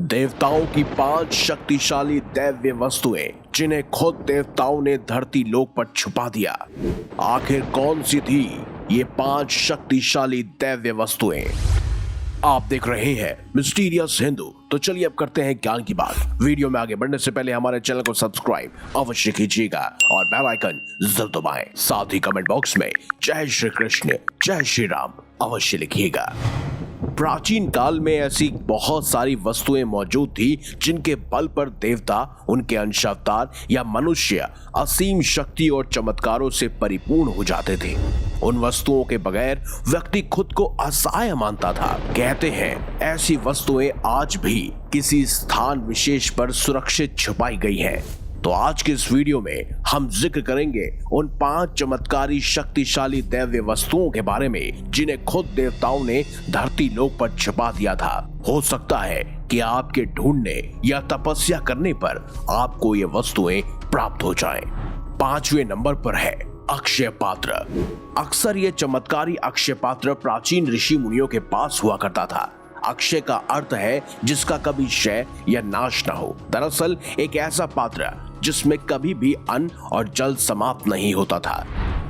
देवताओं की 5 शक्तिशाली दैव्य वस्तुएं जिन्हें खुद देवताओं ने धरती लोक पर छुपा दिया। आखिर कौन सी थी ये 5 शक्तिशाली दैव्य वस्तुएं? आप देख रहे हैं मिस्टीरियस हिंदू। तो चलिए अब करते हैं ज्ञान की बात। वीडियो में आगे बढ़ने से पहले हमारे चैनल को सब्सक्राइब अवश्य कीजिएगा और बेल आइकन जरूर दबाएं। साथ ही कमेंट बॉक्स में जय श्री कृष्ण जय श्री राम अवश्य लिखिएगा। प्राचीन काल में ऐसी बहुत सारी वस्तुएं मौजूद थी जिनके बल पर देवता, उनके अंशावतार या मनुष्य असीम शक्ति और चमत्कारों से परिपूर्ण हो जाते थे। उन वस्तुओं के बगैर व्यक्ति खुद को असहाय मानता था। कहते हैं ऐसी वस्तुएं आज भी किसी स्थान विशेष पर सुरक्षित छुपाई गई हैं। तो आज के इस वीडियो में हम जिक्र करेंगे उन 5 चमत्कारी शक्तिशाली दैव्य वस्तुओं के बारे में जिन्हें खुद देवताओं ने धरती लोक पर छुपा दिया था। हो सकता है कि आपके ढूंढने या तपस्या करने पर आपको ये वस्तुएं प्राप्त हो जाएं। 5वें नंबर पर है अक्षय पात्र। अक्सर ये चमत्कारी अक्षय पात्र प्राचीन ऋषि मुनियों के पास हुआ करता था। अक्षय का अर्थ है जिसका कभी क्षय या नाश न हो। दरअसल एक ऐसा पात्र जिसमें कभी भी अन्न और जल समाप्त नहीं होता था।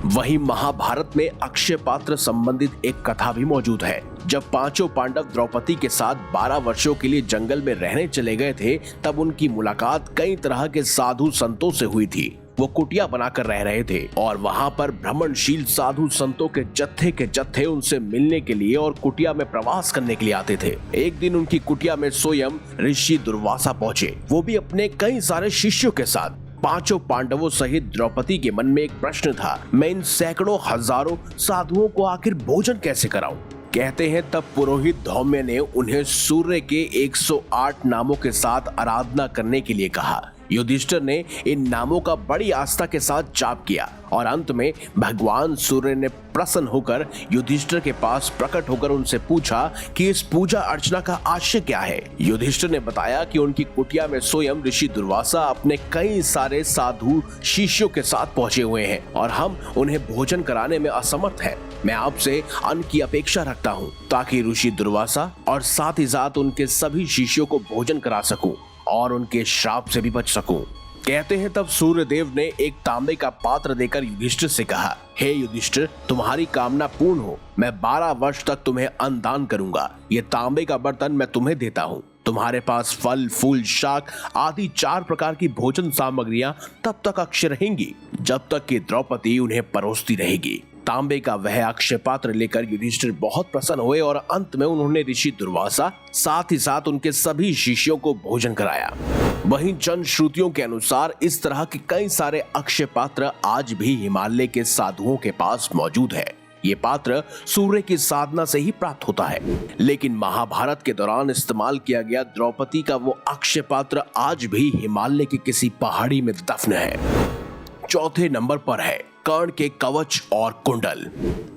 वहीं महाभारत में अक्षय पात्र संबंधित एक कथा भी मौजूद है। जब 5 पांडव द्रौपदी के साथ 12 वर्षों के लिए जंगल में रहने चले गए थे, तब उनकी मुलाकात कई तरह के साधु संतों से हुई थी। वो कुटिया बनाकर रह रहे थे और वहां पर भ्रमणशील साधु संतों के जत्थे उनसे मिलने के लिए और कुटिया में प्रवास करने के लिए आते थे। एक दिन उनकी कुटिया में स्वयं ऋषि दुर्वासा पहुंचे, वो भी अपने कई सारे शिष्यों के साथ। 5 पांडवों सहित द्रौपदी के मन में एक प्रश्न था, मैं इन सैकड़ों हजारों साधुओं को आखिर भोजन कैसे कराऊं? कहते हैं तब पुरोहित धौम्य ने उन्हें सूर्य के 108 नामों के साथ आराधना करने के लिए कहा। युधिष्ठिर ने इन नामों का बड़ी आस्था के साथ जाप किया और अंत में भगवान सूर्य ने प्रसन्न होकर युधिष्ठिर के पास प्रकट होकर उनसे पूछा कि इस पूजा अर्चना का आशय क्या है। युधिष्ठिर ने बताया कि उनकी कुटिया में स्वयं ऋषि दुर्वासा अपने कई सारे साधु शिष्यों के साथ पहुंचे हुए हैं और हम उन्हें भोजन कराने में असमर्थ हैं। मैं आपसे अन्न की अपेक्षा रखता हूँ ताकि ऋषि दुर्वासा और साथ ही साथ उनके सभी शिष्यों को भोजन करा सकूं और उनके श्राप से भी बच सकूं। कहते हैं तब सूर्यदेव ने एक तांबे का पात्र देकर युधिष्ठिर से कहा, हे युधिष्ठिर, तुम्हारी कामना पूर्ण हो। मैं 12 वर्ष तक तुम्हें अन्न दान करूंगा। ये तांबे का बर्तन मैं तुम्हें देता हूँ। तुम्हारे पास फल, फूल, शाक आदि 4 प्रकार की भोजन सामग्रियां तब तक अक्षय रहेंगी जब तक कि द्रौपदी उन्हें परोसती रहेगी। तांबे का वह अक्षय पात्र लेकर युधिष्ठिर बहुत प्रसन्न हुए और अंत में उन्होंने ऋषि दुर्वासा साथ ही साथ उनके सभी शिष्यों को भोजन कराया। वहीं जन श्रुतियों के अनुसार इस तरह के कई सारे अक्षय पात्र आज भी हिमालय के साधुओं के पास मौजूद है। ये पात्र सूर्य की साधना से ही प्राप्त होता है, लेकिन महाभारत के दौरान इस्तेमाल किया गया द्रौपदी का वो अक्षय पात्र आज भी हिमालय की किसी पहाड़ी में दफन है। 4थे नंबर पर है कर्ण के कवच और कुंडल।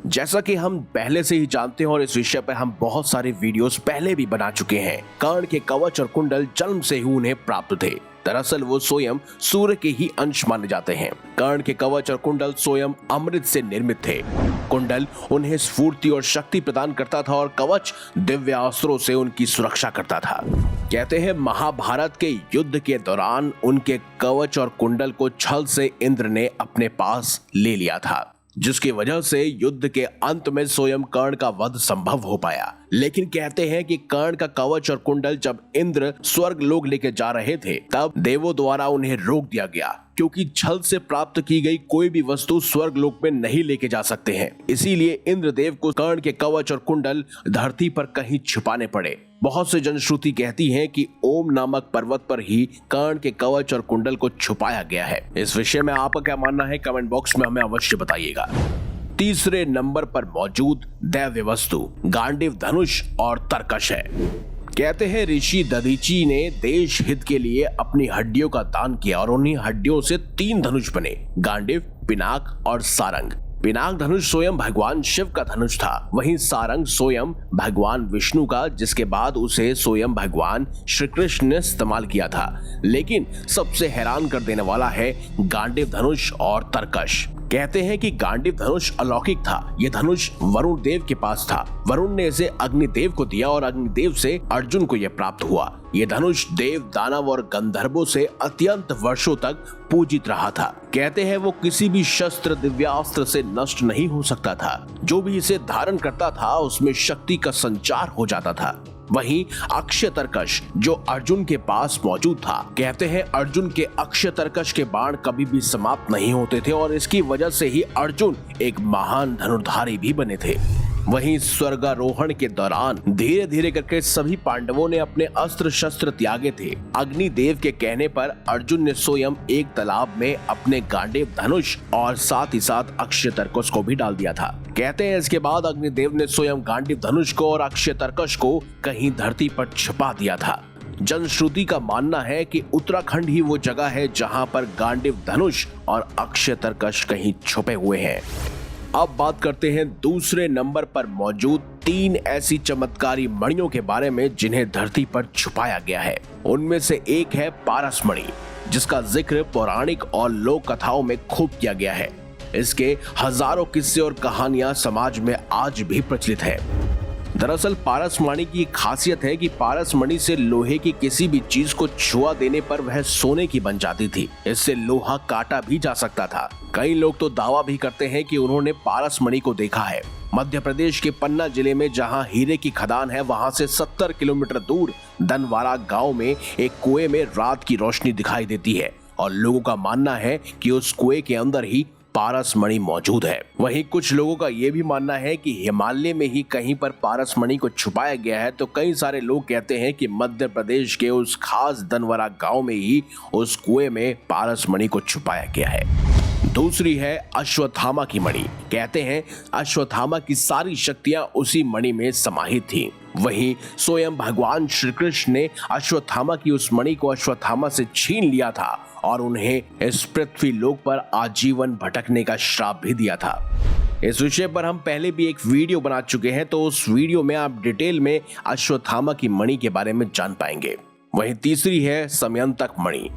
जैसा कि हम पहले से ही जानते हैं और इस विषय पर हम बहुत सारे वीडियोस पहले भी बना चुके हैं, कर्ण के कवच और कुंडल जन्म से ही उन्हें प्राप्त थे। दरअसल वो स्वयं सूर्य के ही अंश माने जाते हैं। कर्ण के कवच और कुंडल स्वयं अमृत से निर्मित थे। कुंडल उन्हें स्फूर्ति और शक्ति प्रदान करता था और कवच दिव्य अस्त्रों से उनकी सुरक्षा करता था। कहते हैं महाभारत के युद्ध के दौरान उनके कवच और कुंडल को छल से इंद्र ने अपने पास ले लिया था, जिसकी वजह से युद्ध के अंत में स्वयं कर्ण का वध संभव हो पाया। लेकिन कहते हैं कि कर्ण का कवच और कुंडल जब इंद्र स्वर्ग लोक लेके जा रहे थे, तब देवों द्वारा उन्हें रोक दिया गया, क्योंकि छल से प्राप्त की गई कोई भी वस्तु स्वर्ग लोक में नहीं लेके जा सकते हैं। इसीलिए इंद्रदेव को कर्ण के कवच और कुंडल धरती पर कहीं छुपाने पड़े। बहुत से जनश्रुति कहती हैं कि ओम नामक पर्वत पर ही कर्ण के कवच और कुंडल को छुपाया गया है। इस विषय में आपका क्या मानना है, कमेंट बॉक्स में हमें अवश्य बताइएगा। 3रे नंबर पर मौजूद दैव्य वस्तु गांडीव धनुष और तरकश है। कहते हैं ऋषि दधीची ने देश हित के लिए अपनी हड्डियों का दान किया और उन्हीं हड्डियों से 3 धनुष बने, गांडीव, पिनाक और सारंग। पिनाक धनुष स्वयं भगवान शिव का धनुष था, वहीं सारंग स्वयं भगवान विष्णु का, जिसके बाद उसे स्वयं भगवान श्री कृष्ण ने इस्तेमाल किया था। लेकिन सबसे हैरान कर देने वाला है गांडीव धनुष और तरकश। कहते हैं कि गांडीव धनुष अलौकिक था। ये धनुष वरुण देव के पास था। वरुण ने इसे अग्निदेव को दिया और अग्निदेव से अर्जुन को यह प्राप्त हुआ। ये धनुष देव, दानव और गंधर्वों से अत्यंत वर्षों तक पूजित रहा था। कहते हैं वो किसी भी शस्त्र, दिव्यास्त्र से नष्ट नहीं हो सकता था। जो भी इसे धारण करता था उसमें शक्ति का संचार हो जाता था। वहीं अक्षय तरकश जो अर्जुन के पास मौजूद था, कहते हैं अर्जुन के अक्षय तरकश के बाण कभी भी समाप्त नहीं होते थे और इसकी वजह से ही अर्जुन एक महान धनुर्धारी भी बने थे। वहीं स्वर्गारोहण के दौरान धीरे धीरे करके सभी पांडवों ने अपने अस्त्र शस्त्र त्यागे थे। अग्निदेव के कहने पर अर्जुन ने स्वयं एक तालाब में अपने गांडीव धनुष और साथ ही साथ अक्षय तरकश को भी डाल दिया था। कहते हैं इसके बाद अग्निदेव ने स्वयं गांडीव धनुष को और अक्षय तरकश को कहीं धरती पर छिपा दिया था। जनश्रुति का मानना है कि उत्तराखंड ही वो जगह है जहां पर गांडीव धनुष और अक्षय तरकश कहीं छुपे हुए हैं। अब बात करते हैं दूसरे नंबर पर मौजूद 3 ऐसी चमत्कारी मणियों के बारे में जिन्हें धरती पर छुपाया गया है। उनमें से एक है पारस मणि, जिसका जिक्र पौराणिक और लोक कथाओं में खूब किया गया है। इसके हजारों किस्से और कहानियां समाज में आज भी प्रचलित है। दरअसल पारस मणि की खासियत है कि पारस मणि से लोहे की किसी भी चीज को छुआ देने पर वह सोने की बन जाती थी। इससे लोहा काटा भी जा सकता था। कई लोग तो दावा भी करते हैं कि उन्होंने पारस मणि को देखा है। मध्य प्रदेश के पन्ना जिले में जहां हीरे की खदान है, वहां से 70 किलोमीटर दूर दनवारा गांव में एक कुएं में रात की रोशनी दिखाई देती है और लोगों का मानना है कि उस कुएं के अंदर ही पारस मणि मौजूद है। वहीं कुछ लोगों का यह भी मानना है कि हिमालय में ही कहीं पर पारस मणि को छुपाया गया है। तो कई सारे लोग कहते हैं कि मध्य प्रदेश के उस खास दनवरा गांव में ही उस कुएं में पारस मणि को छुपाया गया है। दूसरी है अश्वत्थामा की मणि। कहते हैं अश्वत्थामा की सारी शक्तियां उसी मणि में समाहित थी। वहीं स्वयं भगवान श्री कृष्ण ने अश्वत्थामा की उस मणि को अश्वत्थामा से छीन लिया था और उन्हें इस पृथ्वी लोक पर आजीवन भटकने का श्राप भी दिया था। इस विषय पर हम पहले भी एक वीडियो बना चुके हैं, तो उस वीडियो में आप डिटेल में अश्वत्थामा की मणि के बारे में जान पाएंगे। वहीं तीसरी है समयंतक मणि।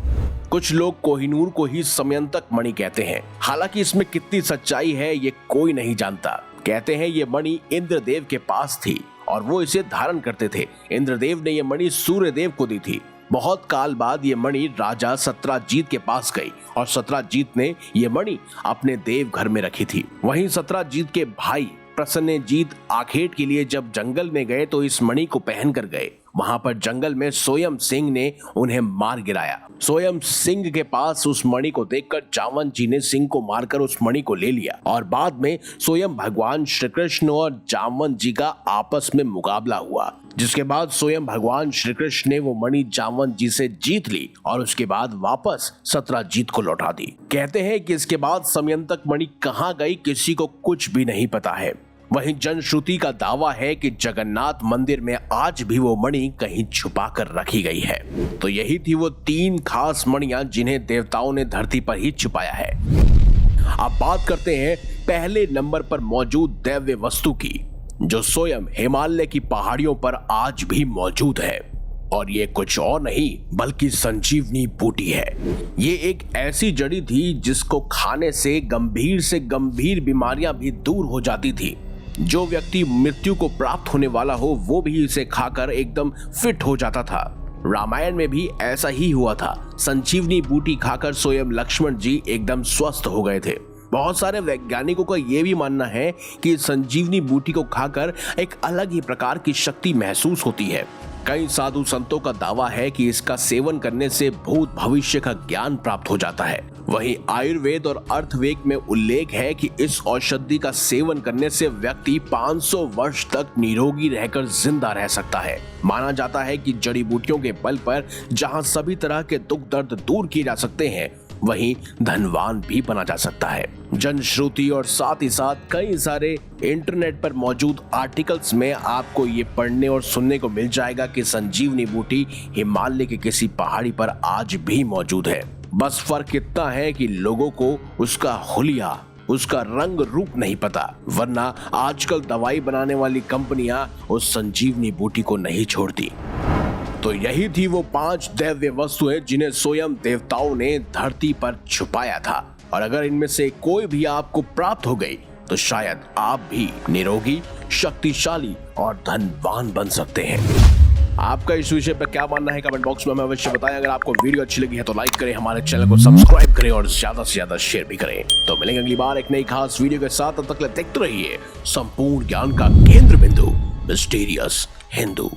कुछ लोग कोहिनूर को ही समयंतक मणि कहते हैं। हालांकि इसमें कितनी सच्चाई है ये कोई नहीं जानता। कहते हैं ये मणि इंद्रदेव के पास थी और वो इसे धारण करते थे। इंद्रदेव ने ये मणि सूर्यदेव को दी थी। बहुत काल बाद ये मणि राजा सत्राजीत के पास गई और सत्राजीत ने ये मणि अपने देव घर में रखी थी। वहीं सत्राजीत के भाई प्रसन्नजीत आखेट के लिए जब जंगल में गए तो इस मणि को पहन कर गए। वहां पर जंगल में सोयम सिंह ने उन्हें मार गिराया। सोयम सिंह के पास उस मणि को देखकर जामवंत जी ने सिंह को मारकर उस मणि को ले लिया और बाद में स्वयं भगवान श्री कृष्ण और जामवंत जी का आपस में मुकाबला हुआ, जिसके बाद स्वयं भगवान श्री कृष्ण ने वो मणि जामवंत जी से जीत ली और उसके बाद वापस सत्राजीत को लौटा दी। कहते हैं कि इसके बाद समयंतक मणि कहाँ गई किसी को कुछ भी नहीं पता है। वहीं जनश्रुति का दावा है कि जगन्नाथ मंदिर में आज भी वो मणि कहीं छुपा कर रखी गई है। तो यही थी वो 3 खास मणियां जिन्हें देवताओं ने धरती पर ही छुपाया है। अब बात करते हैं पहले नंबर पर मौजूद दैव्य वस्तु की, जो स्वयं हिमालय की पहाड़ियों पर आज भी मौजूद है। और ये कुछ और नहीं बल्कि संजीवनी बूटी है। ये एक ऐसी जड़ी थी जिसको खाने से गंभीर बीमारियां भी दूर हो जाती थी। जो व्यक्ति मृत्यु को प्राप्त होने वाला हो वो भी इसे खाकर एकदम फिट हो जाता था। रामायण में भी ऐसा ही हुआ था। संजीवनी बूटी खाकर स्वयं लक्ष्मण जी एकदम स्वस्थ हो गए थे। बहुत सारे वैज्ञानिकों का यह भी मानना है कि संजीवनी बूटी को खाकर एक अलग ही प्रकार की शक्ति महसूस होती है। कई साधु संतों का दावा है कि इसका सेवन करने से भूत भविष्य का ज्ञान प्राप्त हो जाता है। वहीं आयुर्वेद और अर्थवेद में उल्लेख है कि इस औषधि का सेवन करने से व्यक्ति 500 वर्ष तक निरोगी रहकर जिंदा रह सकता है। माना जाता है कि जड़ी बूटियों के बल पर जहां सभी तरह के दुख दर्द दूर किए जा सकते हैं, वहीं धनवान भी बना जा सकता है। जनश्रुति और साथ ही साथ कई सारे इंटरनेट पर मौजूद आर्टिकल्स में आपको ये पढ़ने और सुनने को मिल जाएगा कि संजीवनी बूटी हिमालय के किसी पहाड़ी पर आज भी मौजूद है। बस फर्क इतना है कि लोगों को उसका हुलिया, उसका रंग रूप नहीं पता, वरना आजकल दवाई बनाने वाली कंपनियां उस संजीवनी बूटी को नहीं छोड़ती। तो यही थी वो 5 दैव्य वस्तुएं जिन्हें स्वयं देवताओं ने धरती पर छुपाया था और अगर इनमें से कोई भी आपको प्राप्त हो गई तो शायद आप भी निरोगी, शक्तिशाली और धनवान बन सकते हैं। आपका इस विषय पर क्या मानना है कमेंट बॉक्स में हमें अवश्य बताएं। अगर आपको वीडियो अच्छी लगी है तो लाइक करें, हमारे चैनल को सब्सक्राइब करें और ज्यादा से ज्यादा शेयर भी करें। तो मिलेंगे अगली बार एक नई खास वीडियो के साथ। तब तक के लिए देखते रहिए संपूर्ण ज्ञान का केंद्र बिंदु मिस्टीरियस हिंदू।